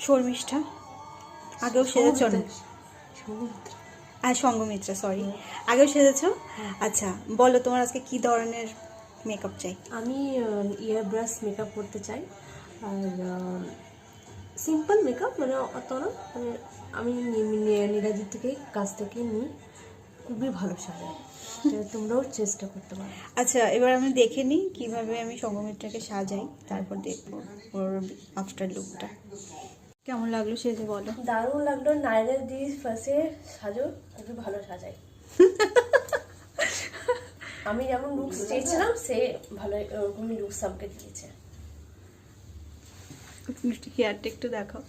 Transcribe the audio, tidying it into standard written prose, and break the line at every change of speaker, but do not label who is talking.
শর্মিষ্ঠা, আগেও সেজেছ? আর সঙ্গমিত্রা, সরি, আগেও সেজেছ? আচ্ছা বলো তোমার আজকে কি ধরনের মেকআপ চাই?
আমি ইয়ার ব্রাশ মেকআপ করতে চাই, আর সিম্পল মেকআপ, মানে অত না, মানে আমি নীলাদির থেকে কাছ থেকে নিই, খুবই ভালো সাজায়, তোমরাও চেষ্টা করতে পারো।
আচ্ছা এবার আমি দেখে নিই কীভাবে আমি সঙ্গমিত্রাকে সাজাই, তারপর দেখবো ওর আফটার লুকটা কেমন লাগলো সেজে, বলো।
দারুণ লাগলো, নাইরের দিয়ে ফার্স্টে সাজো, খুবই ভালো সাজাই। আমি যেমন লুকস চেয়েছিলাম সে ভালো ওরকমই লুকস আমাকে দিয়েছে।
হেয়ারটা একটু দেখাও।